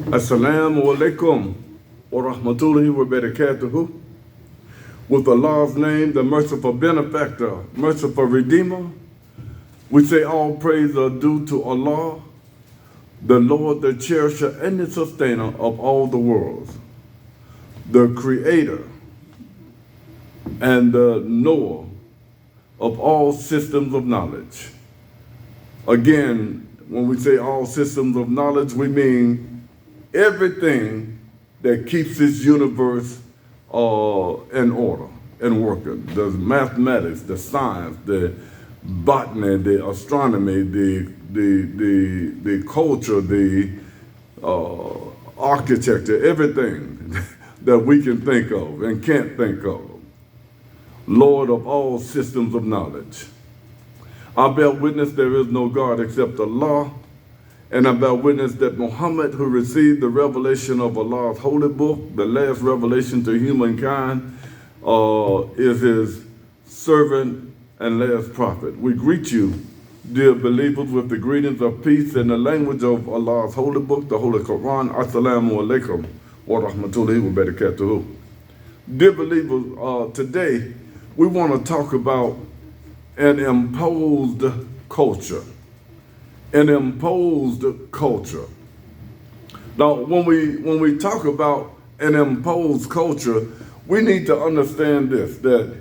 Assalamu alaikum wa rahmatullahi wa barakatuhu. With Allah's name, the merciful benefactor, merciful redeemer, we say all praise are due to Allah, the Lord, the cherisher, and the sustainer of all the worlds, the creator and the knower of all systems of knowledge. Again, when we say all systems of knowledge, we mean everything that keeps this universe in order and working. The mathematics, the science, the botany, the astronomy, the culture, the architecture, everything that we can think of and can't think of. Lord of all systems of knowledge. I bear witness there is no God except Allah, and I bear witness that Muhammad, who received the revelation of Allah's holy book, the last revelation to humankind, is his servant and last prophet. We greet you, dear believers, with the greetings of peace in the language of Allah's holy book, the Holy Quran. Assalamu alaikum wa rahmatullahi wa barakatuhu. Dear believers, today we want to talk about an imposed culture. An imposed culture. Now, when we talk about an imposed culture, we need to understand this, that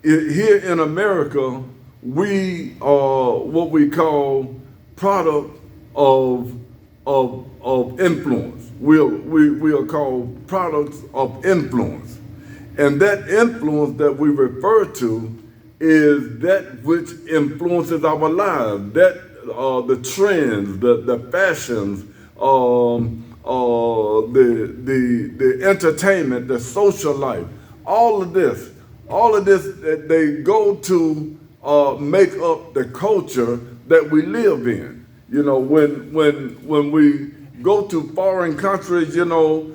here in America, we are what we call product of influence. We are called products of influence. And that influence that we refer to is that which influences our lives, that the trends, the fashions, the entertainment, the social life, all of this, they go to make up the culture that we live in. You know, when we go to foreign countries, you know,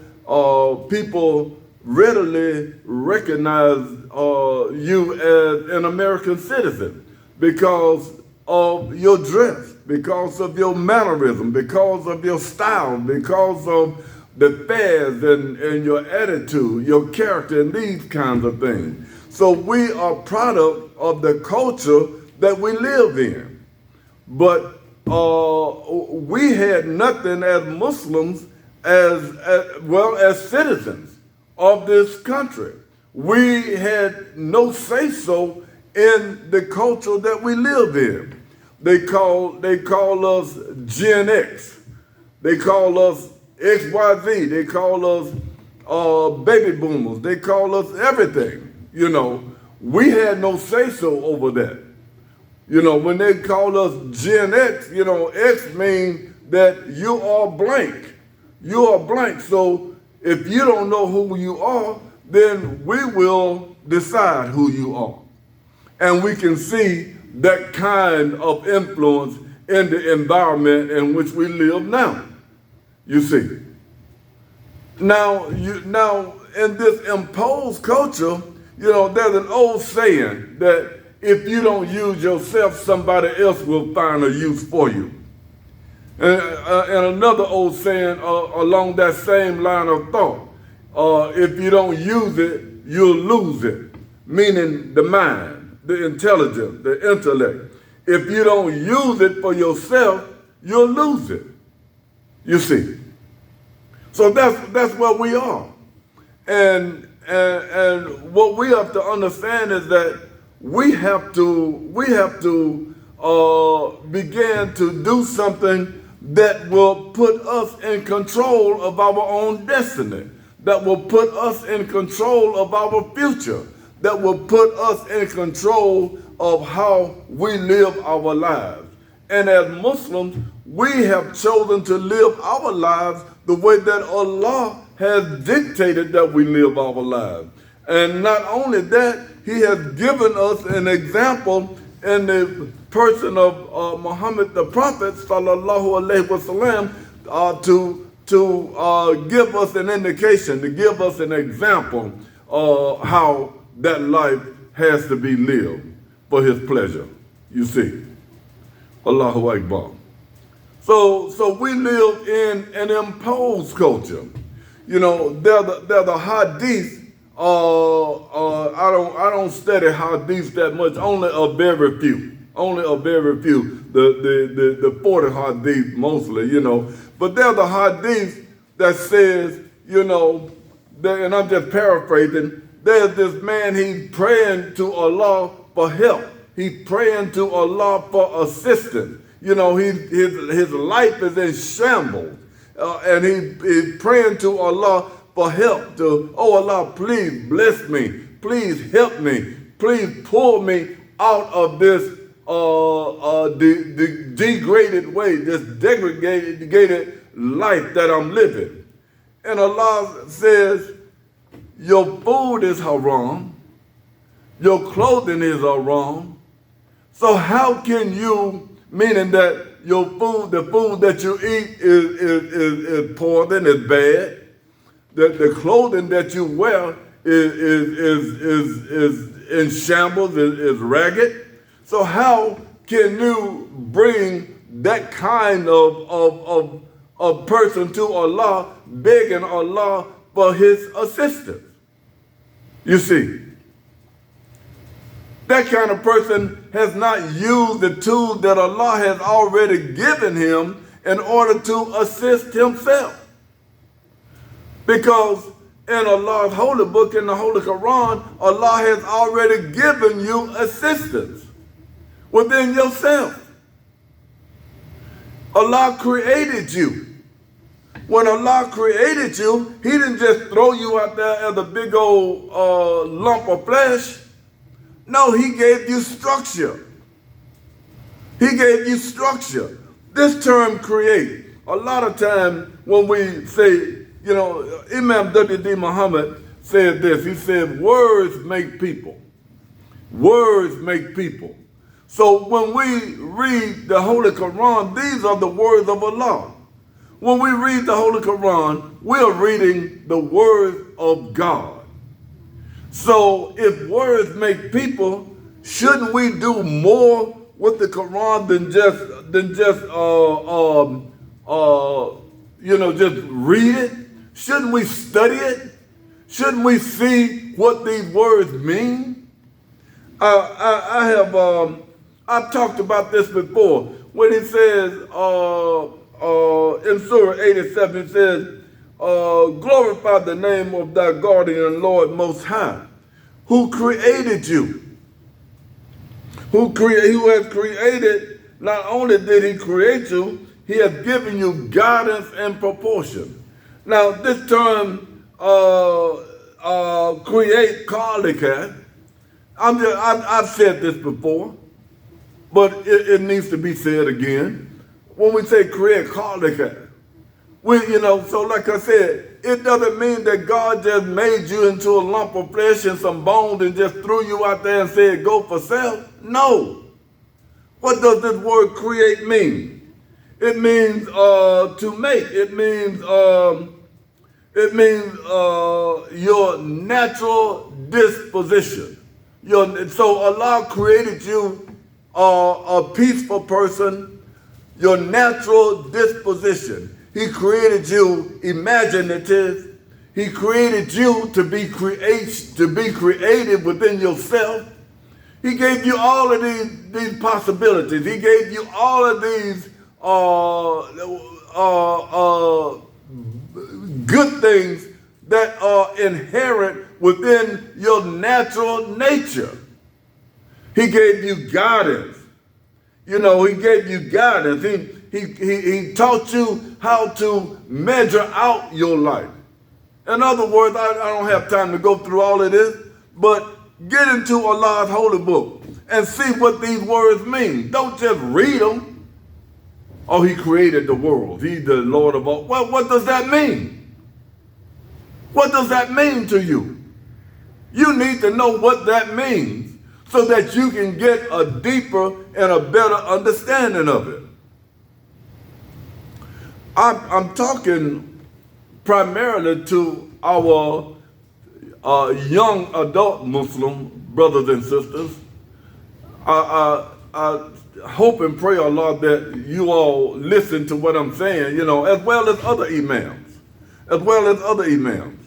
people readily recognize you as an American citizen because of your dress, because of your mannerism, because of your style, because of the fads and your attitude, your character, and these kinds of things. So we are product of the culture that we live in. But we had nothing as Muslims as well as citizens of this country. We had no say-so in the culture that we live in. They call us Gen X. They call us XYZ. They call us baby boomers. They call us everything. You know, we had no say-so over that. You know, when they call us Gen X, you know, X means that you are blank. You are blank. So if you don't know who you are, then we will decide who you are. And we can see that kind of influence in the environment in which we live now. You see. Now in this imposed culture, you know, there's an old saying that if you don't use yourself, somebody else will find a use for you. And another old saying along that same line of thought, if you don't use it, you'll lose it, meaning the mind, the intelligence, the intellect. If you don't use it for yourself, you'll lose it, you see. So that's where we are. And what we have to understand is that we have to begin to do something that will put us in control of our own destiny, that will put us in control of our future, that will put us in control of how we live our lives. And as Muslims, we have chosen to live our lives the way that Allah has dictated that we live our lives. And not only that, He has given us an example in the person of Muhammad the Prophet, sallallahu alaihi wasallam, to give us an indication, to give us an example of how that life has to be lived for His pleasure. You see, Allahu Akbar. So we live in an imposed culture. You know, they're the hadith. I don't study hadiths that much. Only a very few. Only a very few. The 40 hadith mostly. You know, but they're the hadith that says, you know, and I'm just paraphrasing. There's this man. He's praying to Allah for help. He's praying to Allah for assistance. You know, his life is in shambles. And he's praying to Allah for help. Oh Allah, please bless me. Please help me. Please pull me out of this degraded way, this degraded life that I'm living. And Allah says, your food is haram. Your clothing is haram. So how can you, meaning that your food, the food that you eat is poison, is bad. The clothing that you wear is in shambles, is ragged. So how can you bring that kind of person to Allah, begging Allah for his assistance? You see, that kind of person has not used the tools that Allah has already given him in order to assist himself. Because in Allah's holy book, in the Holy Quran, Allah has already given you assistance within yourself. Allah created you. When Allah created you, he didn't just throw you out there as a big old lump of flesh. No, he gave you structure. He gave you structure. This term create, a lot of times when we say, you know, Imam W.D. Muhammad said this. He said, words make people. Words make people. So when we read the Holy Quran, these are the words of Allah. When we read the Holy Quran, we are reading the words of God. So if words make people, shouldn't we do more with the Quran than just just read it? Shouldn't we study it? Shouldn't we see what these words mean? I've talked about this before when he says in Surah 87, it says, glorify the name of thy guardian and Lord Most High, who created you, who has created, not only did he create you, he has given you guidance and proportion. Now this term, create, khaliqa, I've said this before, but it needs to be said again. When we say create, khaliqa, so like I said, it doesn't mean that God just made you into a lump of flesh and some bones and just threw you out there and said, go for self. No. What does this word create mean? It means to make. It means your natural disposition. So Allah created you a peaceful person, your natural disposition. He created you imaginative. He created you to be creative within yourself. He gave you all of these possibilities. He gave you all of these good things that are inherent within your natural nature. He gave you guidance. He gave you guidance. He taught you how to measure out your life. In other words, I don't have time to go through all of this, but get into Allah's holy book and see what these words mean. Don't just read them. Oh, he created the world. He's the Lord of all. Well, what does that mean? What does that mean to you? You need to know what that means so that you can get a deeper and a better understanding of it. I'm talking primarily to our young adult Muslim brothers and sisters. I I hope and pray, Allah, that you all listen to what I'm saying, as well as other imams,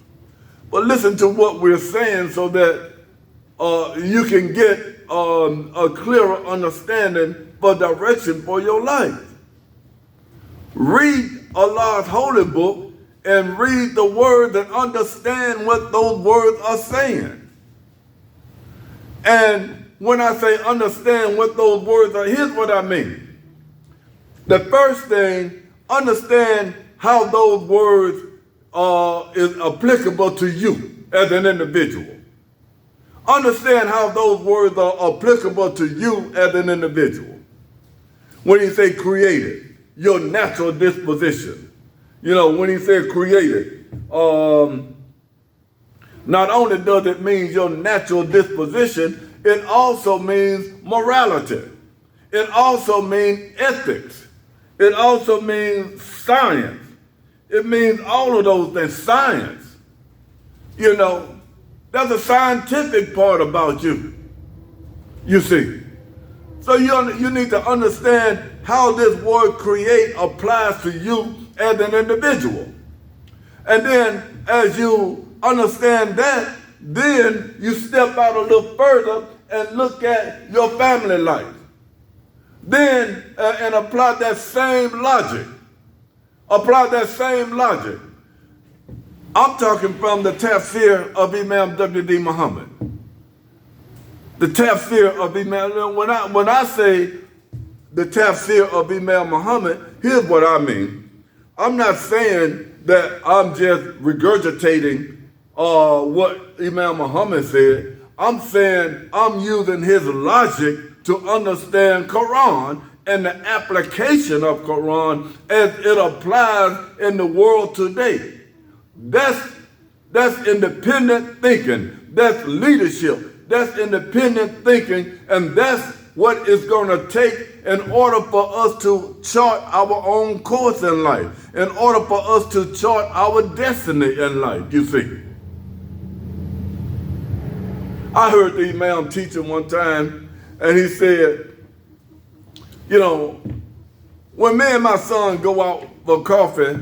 But listen to what we're saying so that you can get a clearer understanding for direction for your life. Read Allah's holy book and read the words and understand what those words are saying. And when I say understand what those words are, here's what I mean. The first thing, understand how those words is applicable to you as an individual. Understand how those words are applicable to you as an individual. When he say created, your natural disposition. When he said created, not only does it mean your natural disposition, it also means morality. It also means ethics. It also means science. It means all of those things. Science. There's a scientific part about you. You see. So you need to understand how this word create applies to you as an individual. And then as you understand that, then you step out a little further and look at your family life. Then, and apply that same logic. I'm talking from the tafsir of Imam W.D. Muhammad. The tafsir of Imam, when I say the tafsir of Imam Muhammad, here's what I mean. I'm not saying that I'm just regurgitating what Imam Muhammad said. I'm saying I'm using his logic to understand Quran and the application of Quran as it applies in the world today. That's independent thinking. That's leadership. That's independent thinking, and that's what it's going to take in order for us to chart our own course in life, in order for us to chart our destiny in life, you see. I heard the Imam teaching one time, and he said, when me and my son go out for coffee,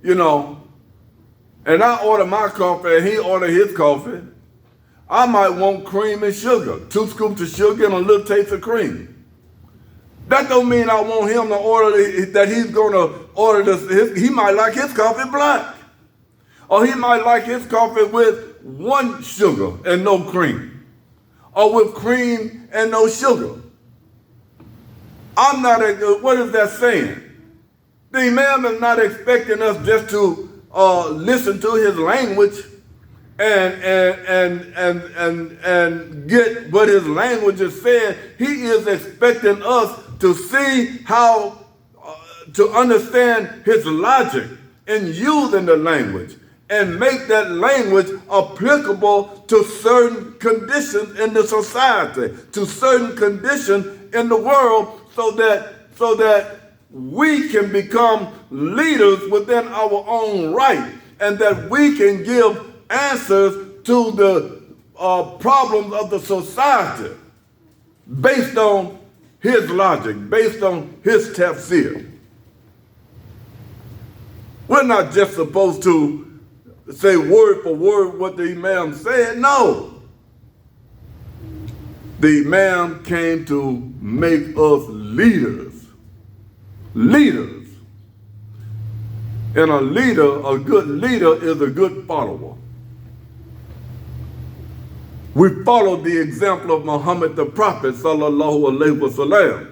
and I order my coffee and he order his coffee, I might want cream and sugar, 2 scoops of sugar and a little taste of cream. That don't mean I want him to order that he's going to order this. He might like his coffee black. Or he might like his coffee with 1 sugar and no cream. Or with cream and no sugar. What is that saying? The Imam is not expecting us just to listen to his language and get what his language is saying. He is expecting us to see how to understand his logic in using the language and make that language applicable to certain conditions in the society, to certain conditions in the world, so that we can become leaders within our own right, and that we can give answers to the problems of the society based on his logic, based on his tafsir. We're not just supposed to say word for word what the Imam said. No. The Imam came to make us leaders. Leaders. And a good leader is a good follower. We follow the example of Muhammad the Prophet, sallallahu alaihi wasallam.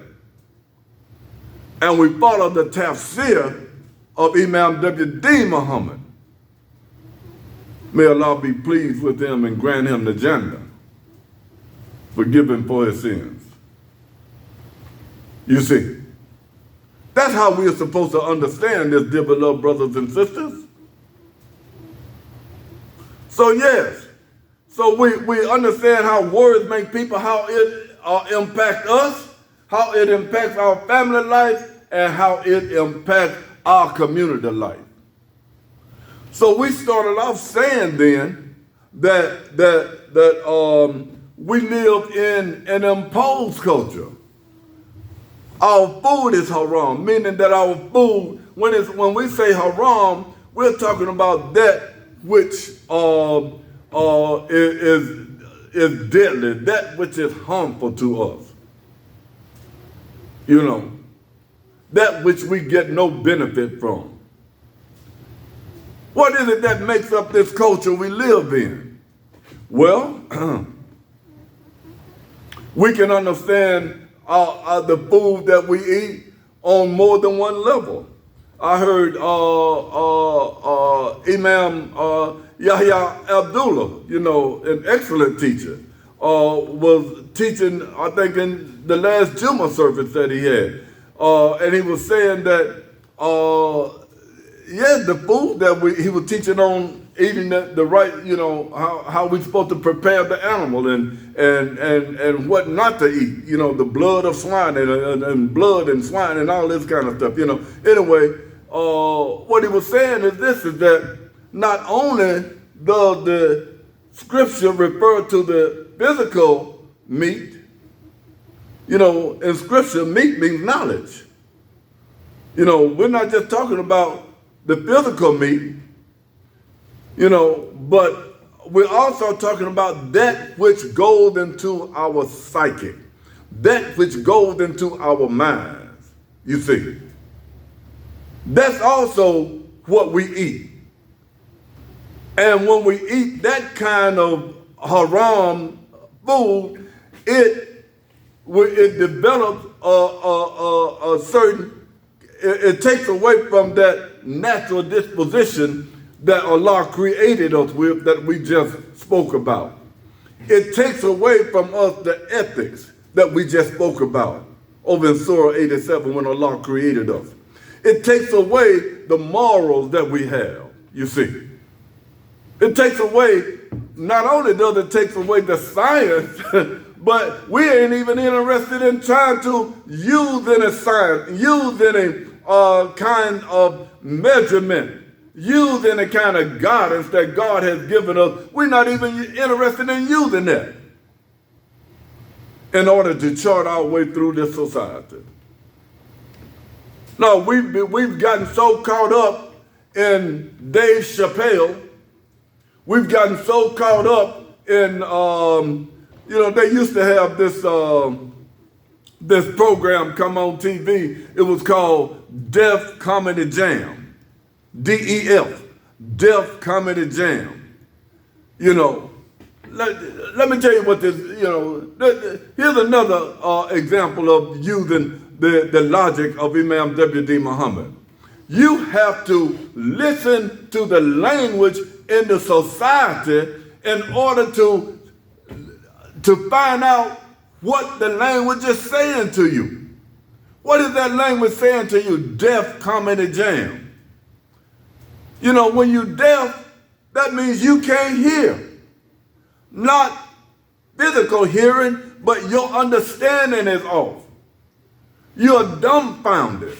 And we follow the tafsir of Imam W.D. Muhammad. May Allah be pleased with him and grant him the Jannah, forgive him for his sins. You see, that's how we are supposed to understand this, dear beloved brothers and sisters. So yes, so we understand how words make people, how it impacts us, how it impacts our family life, and how it impacts our community life. So we started off saying then that we live in an imposed culture. Our food is haram, meaning that our food, when we say haram, we're talking about that which is deadly, that which is harmful to us. You know, that which we get no benefit from. What is it that makes up this culture we live in? Well, we can understand the food that we eat on more than one level. I heard Imam Yahya Abdullah, you know, an excellent teacher, was teaching, I think, in the last Jummah service that he had. And he was saying that, the food that he was teaching on eating the right, you know, how we're supposed to prepare the animal and what not to eat, you know, the blood of swine and blood and swine and all this kind of stuff, you know. Anyway, what he was saying is that not only does the scripture refer to the physical meat, you know, in scripture, meat means knowledge. You know, we're not just talking about the physical meat, you know, but we're also talking about that which goes into our psyche, that which goes into our minds, you see. That's also what we eat. And when we eat that kind of haram food, it develops a certain, it takes away from that natural disposition that Allah created us with that we just spoke about. It takes away from us the ethics that we just spoke about over in Surah 87 when Allah created us. It takes away the morals that we have, you see. It takes away, not only does it take away the science, but we ain't even interested in trying to use any science, use any kind of measurement, use any kind of guidance that God has given us. We're not even interested in using that in order to chart our way through this society. No, we've gotten so caught up in Dave Chappelle. We've gotten so caught up in, you know, they used to have this program come on TV. It was called Def Comedy Jam, DEF, Def Comedy Jam. You know, let me tell you what this, you know, here's another example of using the logic of Imam W.D. Muhammad. You have to listen to the language in the society in order to find out what the language is saying to you. What is that language saying to you? Deaf Comedy Jam. You know, when you're deaf, that means you can't hear. Not physical hearing, but your understanding is off. You're dumbfounded.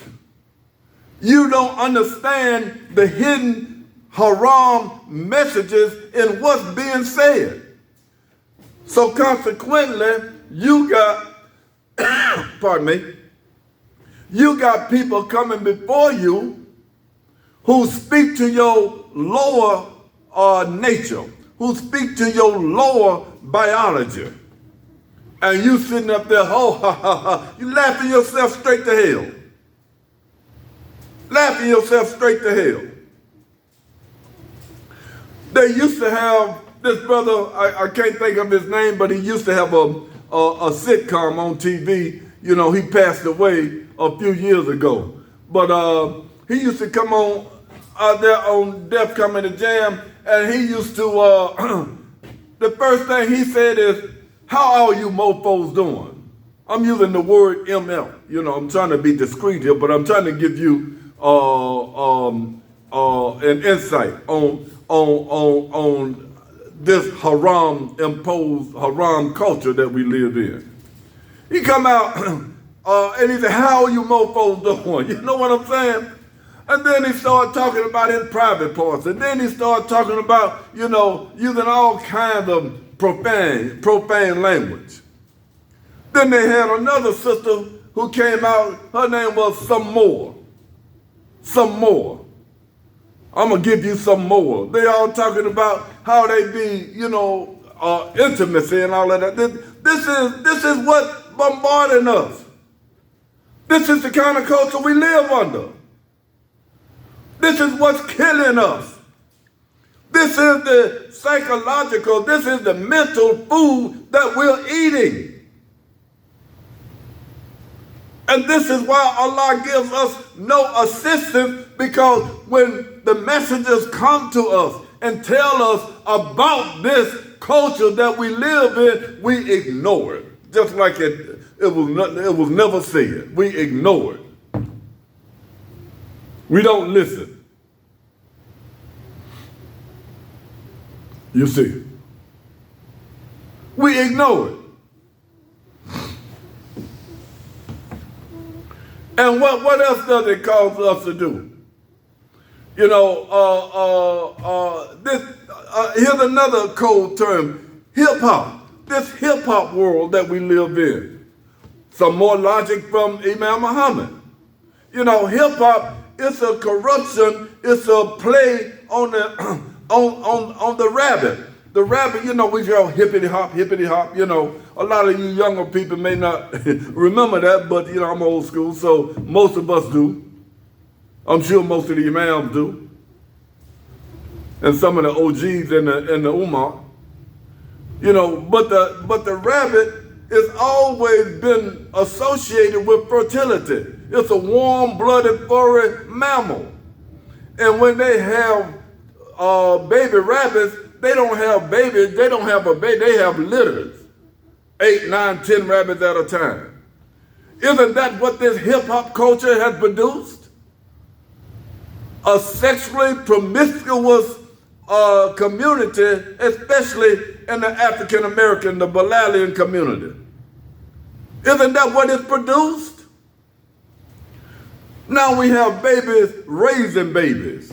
You don't understand the hidden haram messages in what's being said. So consequently, you got, pardon me, you got people coming before you who speak to your lower nature, who speak to your lower biology. And you sitting up there, you laughing yourself straight to hell. Laughing yourself straight to hell. They used to have this brother, I can't think of his name, but he used to have a sitcom on TV. You know, he passed away a few years ago. But he used to come on out there on Def Comedy Jam, and he used to, the first thing he said is, "How are you mofos doing?" I'm using the word MF. You know, I'm trying to be discreet here, but I'm trying to give you an insight on this haram imposed haram culture that we live in. He come out and he said, "How are you mofos doing?" You know what I'm saying? And then he started talking about his private parts, and then he started talking about, you know, using all kinds of profane language. Then they had another sister who came out, her name was Some More. Some More. I'm going to give you some more. They all talking about how they be, intimacy and all of that. This is what bombarding us. This is the kind of culture we live under. This is what's killing us. This is the psychological, this is the mental food that we're eating. And this is why Allah gives us no assistance, because when the messengers come to us and tell us about this culture that we live in, we ignore it. Just like it was never said. We ignore it. We don't listen. You see, we ignore it. And what else does it cause us to do? Here's another cold term, hip hop. This hip hop world that we live in. Some more logic from Imam Muhammad. Hip hop is a corruption. It's a play on the on the rabbit. The rabbit, we go hippity hop. A lot of you younger people may not remember that, but I'm old school, so most of us do. I'm sure most of the imams do. And some of the OGs and the Umar. But the rabbit has always been associated with fertility. It's a warm-blooded furry mammal. And when they have baby rabbits, they don't have babies, they don't have a baby, they have litters. 8, 9, 10 rabbits at a time. Isn't that what this hip-hop culture has produced? A sexually promiscuous community, especially in the African-American, the Balalian community. Isn't that what it's produced? Now we have babies raising babies.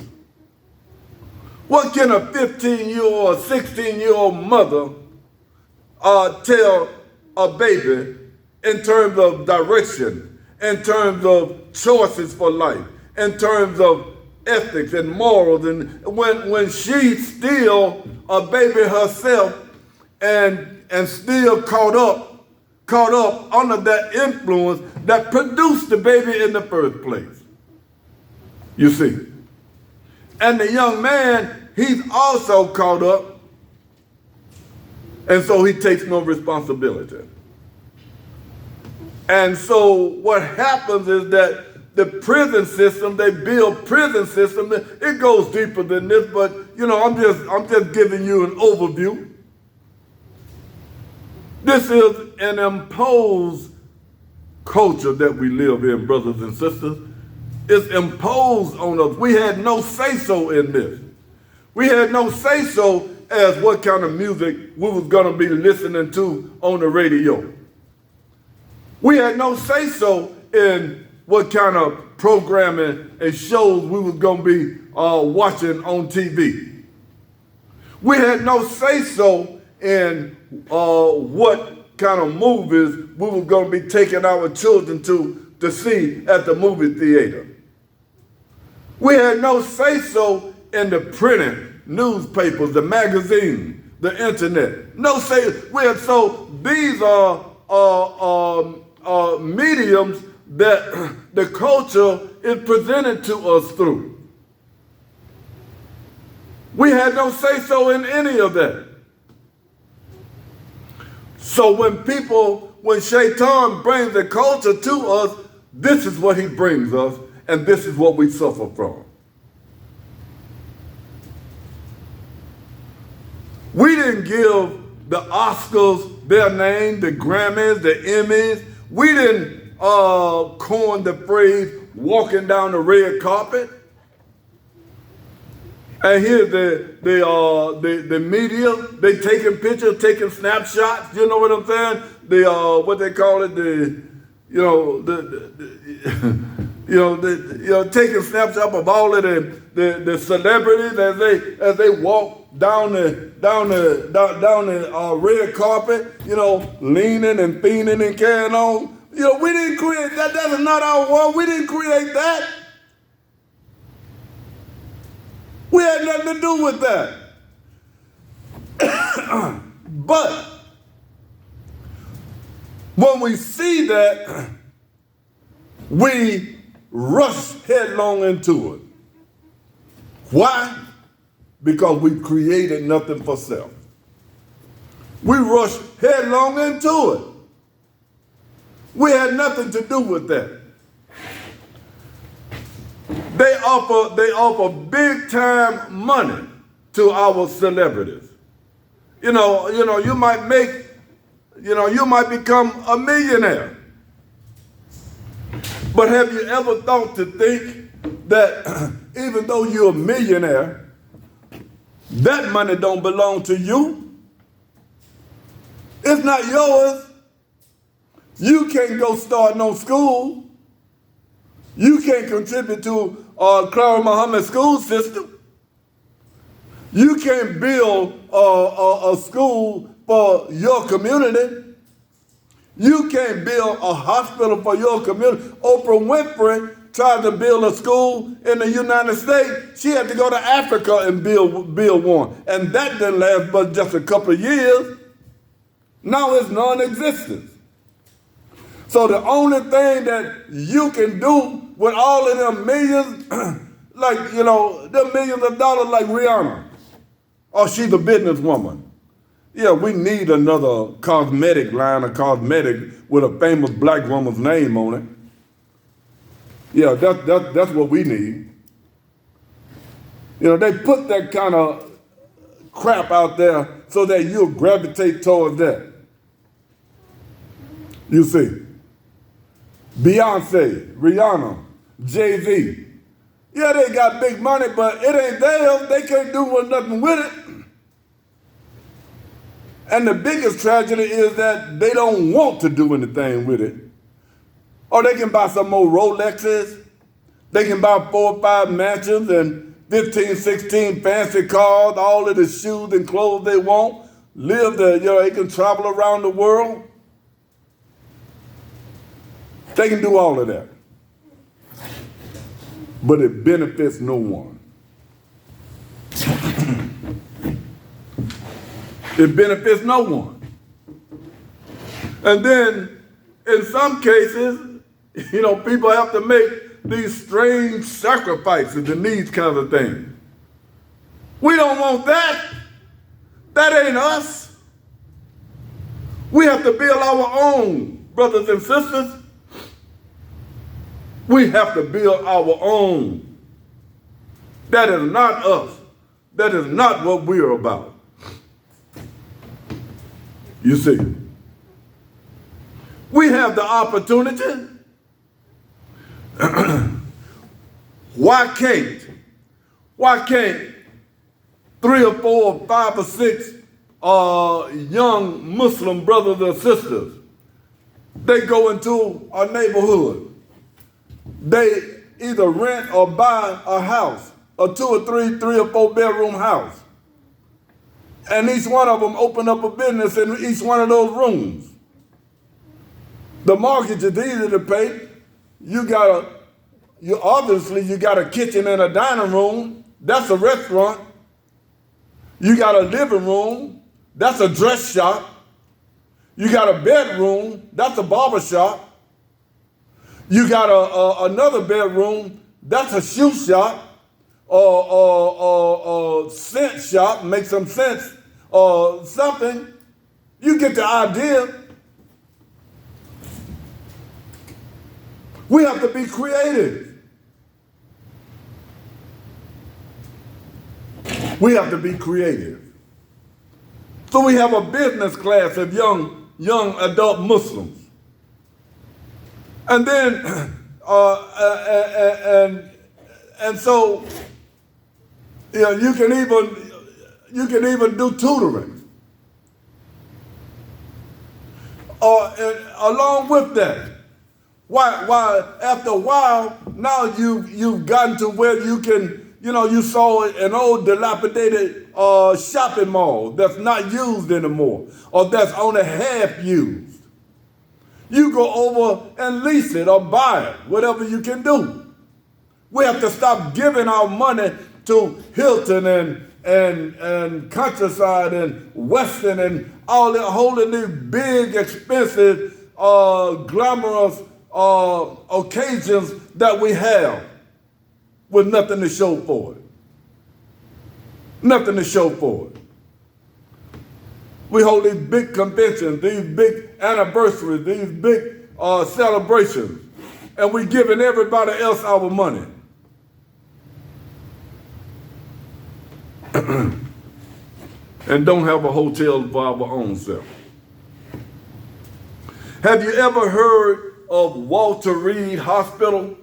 What can a 15-year-old or 16-year-old mother tell a baby in terms of direction, in terms of choices for life, in terms of ethics and morals, and when she's still a baby herself and still caught up under that influence that produced the baby in the first place? You see. And the young man, he's also caught up, and so he takes no responsibility. And so what happens is that the prison system, they build prison system, it goes deeper than this, but I'm just giving you an overview. This is an imposed culture that we live in, brothers and sisters. It's imposed on us. We had no say-so in this. We had no say-so as what kind of music we was going to be listening to on the radio. We had no say-so in what kind of programming and shows we was going to be watching on TV. We had no say-so in what kind of movies we were going to be taking our children to see at the movie theater. We had no say-so in the printed newspapers, the magazines, the internet. No say. So these are mediums that the culture is presented to us through. We had no say-so in any of that. So when Shaitan brings the culture to us, this is what he brings us, and this is what we suffer from. We didn't give the Oscars their name, the Grammys, the Emmys. We didn't coin the phrase walking down the red carpet. And here's the media, they taking pictures, taking snapshots, you know what I'm saying? What they call it, taking snapshots of all of the celebrities as they walk down the red carpet, leaning and fiending and carrying on. We didn't create that. That is not our world. We didn't create that. We had nothing to do with that. But when we see that, we rush headlong into it. Why? Because we created nothing for self. We rush headlong into it. We had nothing to do with that. They offer big time money to our celebrities. You might become a millionaire. But have you ever thought to think that even though you're a millionaire, that money don't belong to you? It's not yours. You can't go start no school. You can't contribute to Clara Muhammad school system. You can't build a school for your community. You can't build a hospital for your community. Oprah Winfrey tried to build a school in the United States. She had to go to Africa and build one. And that didn't last but just a couple of years. Now it's non-existent. So the only thing that you can do with all of them millions, them millions of dollars like Rihanna, oh, she's a businesswoman. Yeah, we need another cosmetic line of cosmetic with a famous black woman's name on it. Yeah, that's what we need. They put that kind of crap out there so that you'll gravitate towards that. You see, Beyonce, Rihanna, Jay-Z. Yeah, they got big money, but it ain't theirs. They can't do nothing with it. And the biggest tragedy is that they don't want to do anything with it. Or they can buy some more Rolexes. They can buy 4 or 5 mansions and 15, 16 fancy cars, all of the shoes and clothes they want. They can travel around the world. They can do all of that. But it benefits no one. It benefits no one. And then, in some cases, people have to make these strange sacrifices and these kinds of things. We don't want that. That ain't us. We have to build our own, brothers and sisters. We have to build our own. That is not us. That is not what we're about. You see, we have the opportunity. Why can't 3 or 4 or 5 or 6 young Muslim brothers or sisters, they go into a neighborhood. They either rent or buy a house, a 2 or 3 or 4 bedroom house. And each one of them open up a business in each one of those rooms. The mortgage is easy to pay. You got a kitchen and a dining room. That's a restaurant. You got a living room. That's a dress shop. You got a bedroom. That's a barber shop. You got another bedroom. That's a shoe shop. Or scent shop, make some sense, or something. You get the idea. We have to be creative. We have to be creative. So we have a business class of young adult Muslims. And then, and so, you can even do tutoring. Along with that, why after a while now you've gotten to where you can, you saw an old dilapidated shopping mall that's not used anymore, or that's only half used. You go over and lease it or buy it, whatever you can do. We have to stop giving our money to Hilton and Countryside and Weston and all that, holding these big, expensive, glamorous occasions that we have with nothing to show for it. Nothing to show for it. We hold these big conventions, these big anniversaries, these big celebrations, and we're giving everybody else our money. And don't have a hotel for our own self. Have you ever heard of Walter Reed Hospital?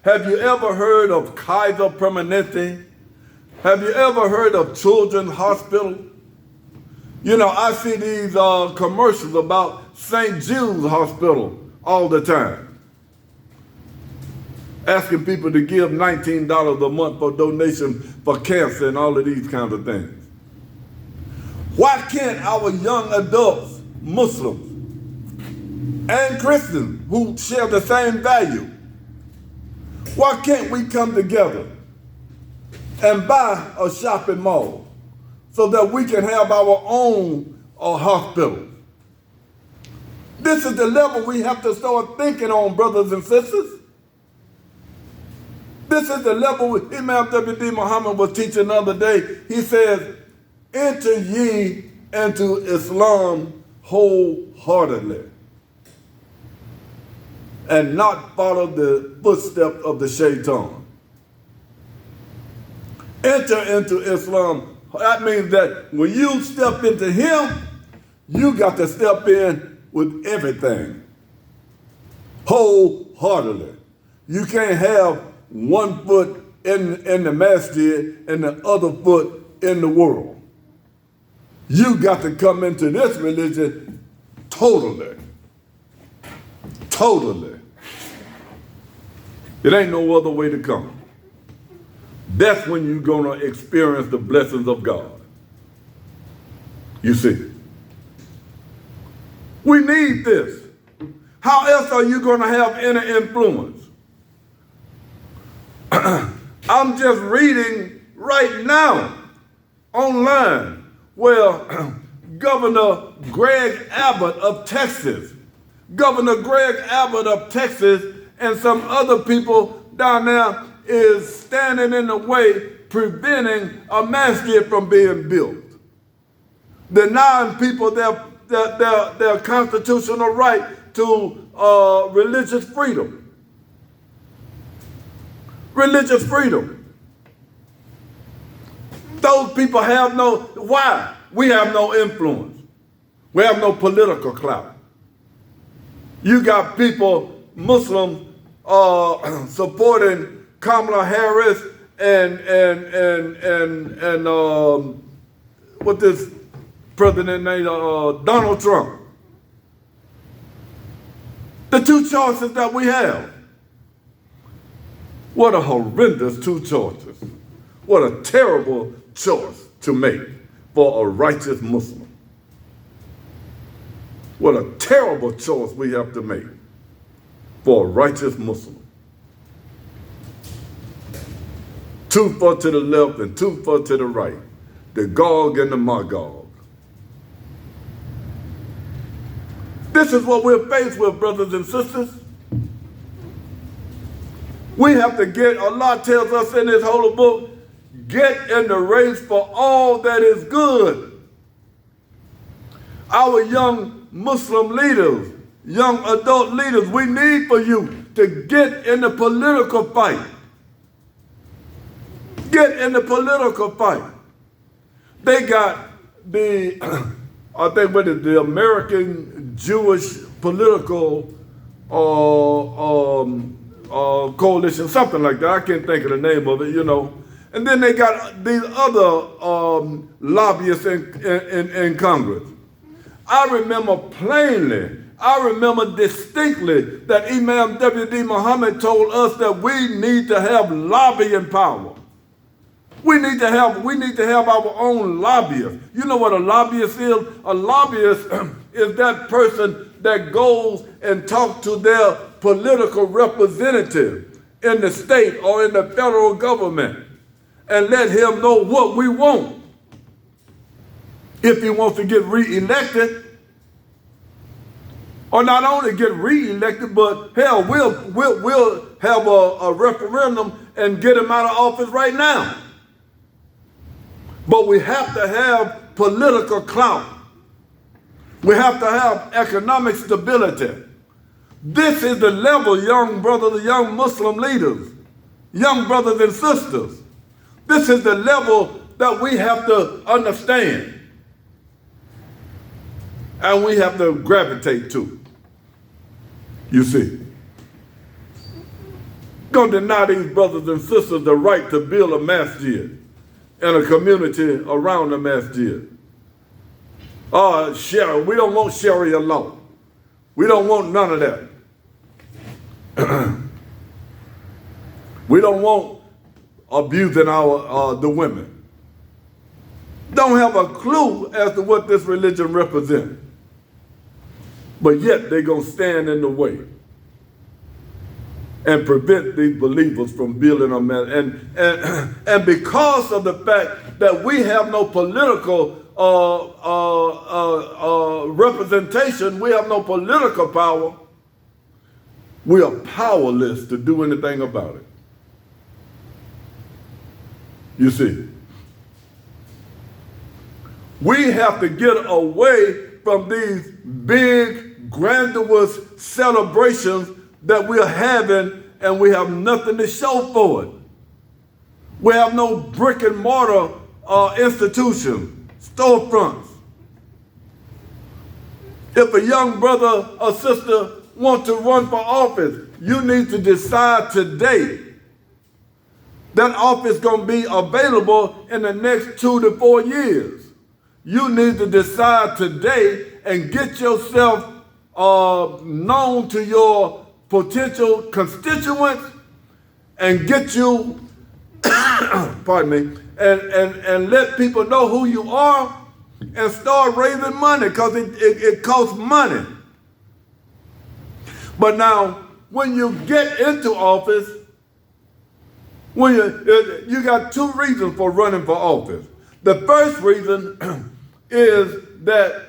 Have you ever heard of Kaiser Permanente? Have you ever heard of Children's Hospital? You know, I see these commercials about St. Jude's Hospital all the time, asking people to give $19 a month for donation for cancer and all of these kinds of things. Why can't our young adults, Muslims and Christians who share the same value, why can't we come together and buy a shopping mall so that we can have our own hospital? This is the level we have to start thinking on, brothers and sisters. This is the level Imam W.D. Muhammad was teaching the other day. He says, enter ye into Islam wholeheartedly and not follow the footsteps of the shaitan. Enter into Islam. That means that when you step into him, you got to step in with everything, wholeheartedly. You can't have one foot in the masjid and the other foot in the world. You got to come into this religion totally. Totally. It ain't no other way to come. That's when you're going to experience the blessings of God. You see. We need this. How else are you going to have any influence? I'm just reading right now online where Governor Greg Abbott of Texas, and some other people down there is standing in the way, preventing a masjid from being built, denying people their constitutional right to religious freedom. Religious freedom. Those people have why? We have no influence. We have no political clout. You got people, Muslims, supporting Kamala Harris and what this president named Donald Trump. The two choices that we have. What a horrendous two choices. What a terrible choice to make for a righteous Muslim. What a terrible choice we have to make for a righteous Muslim. Too far to the left and too far to the right. The Gog and the Magog. This is what we're faced with, brothers and sisters. We have to get, Allah tells us in his holy book, get in the race for all that is good. Our young Muslim leaders, young adult leaders, we need for you to get in the political fight. Get in the political fight. They got the, I think what is the American Jewish political coalition, something like that. I can't think of the name of it, you know. And then they got these other lobbyists in Congress. I remember distinctly that Imam W.D. Muhammad told us that we need to have lobbying power. We need to have our own lobbyists. You know what a lobbyist is? A lobbyist is that person that goes and talks to their political representative in the state or in the federal government and let him know what we want. If he wants to get reelected, or not only get reelected, but hell, we'll have a referendum and get him out of office right now. But we have to have political clout. We have to have economic stability. This is the level, young brothers, young Muslim leaders, young brothers and sisters. This is the level that we have to understand. And we have to gravitate to. You see. Don't deny these brothers and sisters the right to build a masjid and a community around the masjid. Sharia, we don't want Sharia law. We don't want none of that. We don't want abusing the women. Don't have a clue as to what this religion represents. But yet they're going to stand in the way and prevent these believers from building a man. And because of the fact that we have no political representation, we have no political power, we are powerless to do anything about it. You see, we have to get away from these big, grandiose celebrations that we're having, and we have nothing to show for it. We have no brick and mortar institution, storefronts. If a young brother or sister wants to run for office, you need to decide today that office is going to be available in the next 2 to 4 years. You need to decide today and get yourself known to your potential constituents and get you, pardon me, and let people know who you are and start raising money, because it costs money. But now, when you get into office, when you got 2 reasons for running for office. The first reason is that,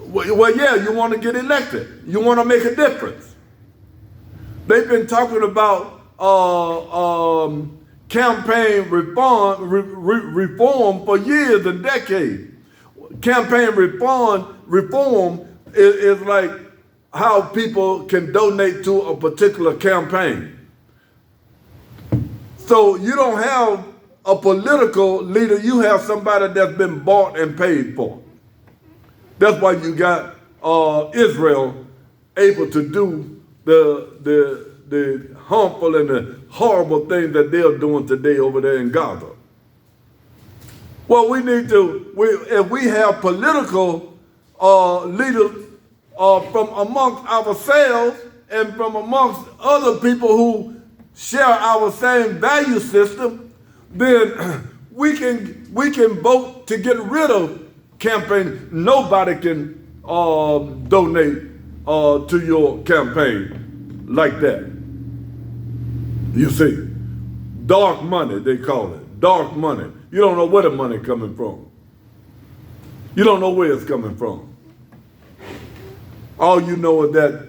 well, yeah, you want to get elected. You want to make a difference. They've been talking about campaign reform for years and decades. Campaign reform is like how people can donate to a particular campaign. So you don't have a political leader, you have somebody that's been bought and paid for. That's why you got Israel able to do the harmful and the horrible things that they're doing today over there in Gaza. Well, if we have political leaders from amongst ourselves and from amongst other people who share our same value system, then we can vote to get rid of campaign. Nobody can donate to your campaign like that. You see, dark money, they call it. Dark money. You don't know where the money coming from. You don't know where it's coming from. All you know is that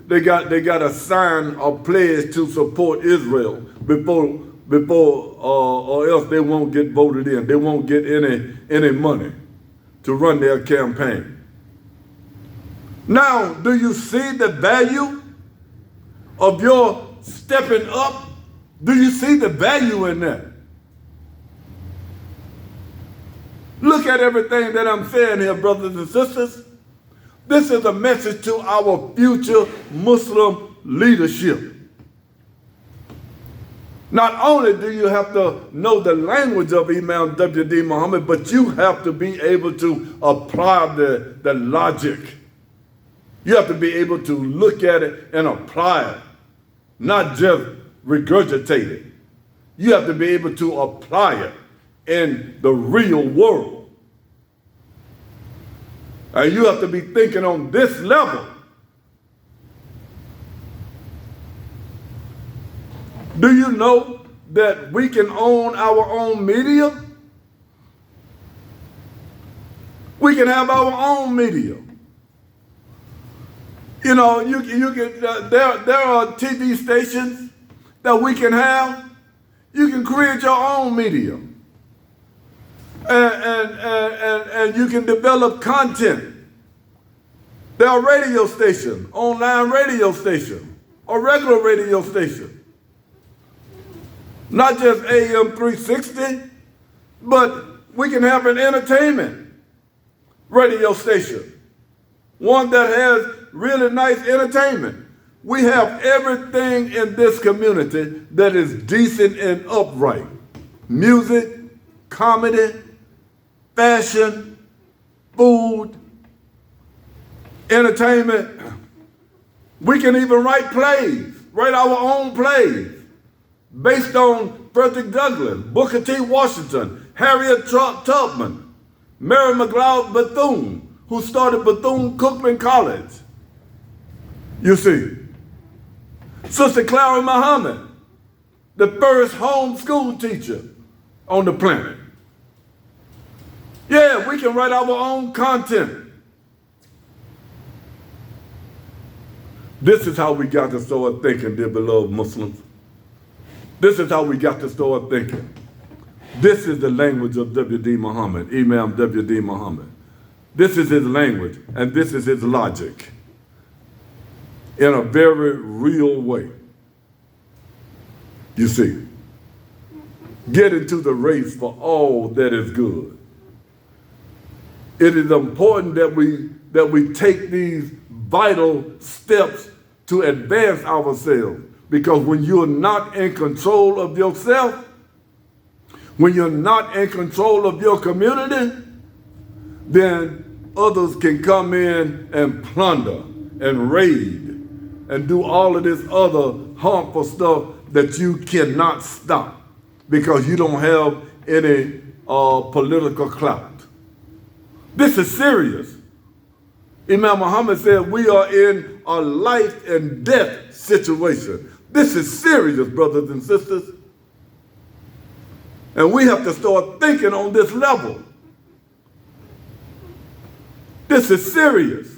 they got a sign or pledge to support Israel before or else they won't get voted in. They won't get any money to run their campaign. Now, do you see the value of your stepping up? Do you see the value in that? Look at everything that I'm saying here, brothers and sisters. This is a message to our future Muslim leadership. Not only do you have to know the language of Imam W.D. Muhammad, but you have to be able to apply the logic. You have to be able to look at it and apply it, not just regurgitate it. You have to be able to apply it in the real world. And you have to be thinking on this level. Do you know that we can own our own media? We can have our own media. You know, you can. There are TV stations that we can have. You can create your own media, and you can develop content. There are radio stations, online radio stations, or regular radio stations. Not just AM 360, but we can have an entertainment radio station. One that has really nice entertainment. We have everything in this community that is decent and upright. Music, comedy, fashion, food, entertainment. We can even write plays, write our own plays, based on Frederick Douglass, Booker T. Washington, Harriet Tubman, Mary McLeod Bethune, who started Bethune-Cookman College. You see, Sister Clara Muhammad, the first homeschool teacher on the planet. Yeah, we can write our own content. This is how we got to start thinking, dear beloved Muslims. This is how we got to start thinking. This is the language of W.D. Muhammad, Imam W.D. Muhammad. This is his language, and this is his logic in a very real way. You see, get into the race for all that is good. It is important that we take these vital steps to advance ourselves, because when you're not in control of yourself, when you're not in control of your community, then others can come in and plunder and raid and do all of this other harmful stuff that you cannot stop because you don't have any political clout. This is serious. Imam Muhammad said we are in a life and death situation. This is serious, brothers and sisters. And we have to start thinking on this level. This is serious.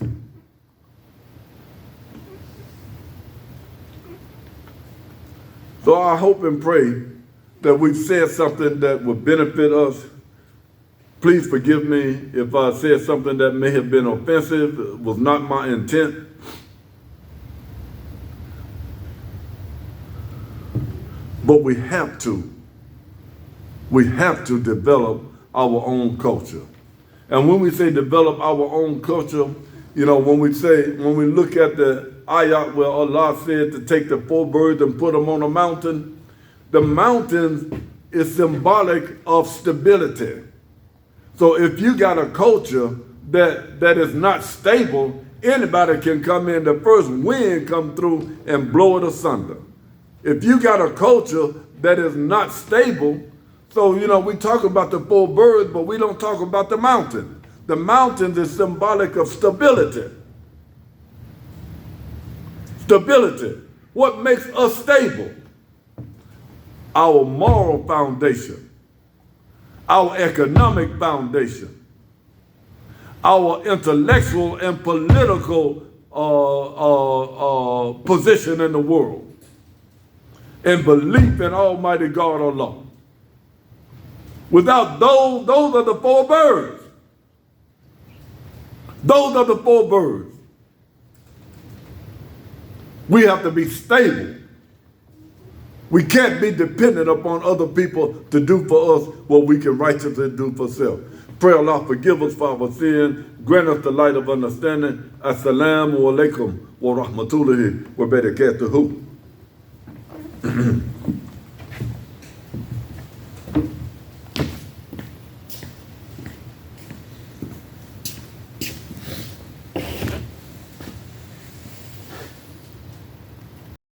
So I hope and pray that we've said something that will benefit us. Please forgive me if I said something that may have been offensive. It was not my intent. But we have to develop our own culture. And when we say develop our own culture, you know, when we look at the ayat where Allah said to take the 4 birds and put them on a mountain, the mountain is symbolic of stability. So if you got a culture that is not stable, anybody can come in, the first wind come through and blow it asunder. If you got a culture that is not stable, so, you know, we talk about the 4 birds, but we don't talk about the mountain. The mountain is symbolic of stability. Stability. What makes us stable? Our moral foundation, our economic foundation, our intellectual and political position in the world, and belief in Almighty God Allah. Without those are the 4 birds. Those are the 4 birds. We have to be stable. We can't be dependent upon other people to do for us what we can righteously do for self. Pray Allah forgive us for our sin. Grant us the light of understanding. Assalamu alaikum wa rahmatullahi wa barakatuhu.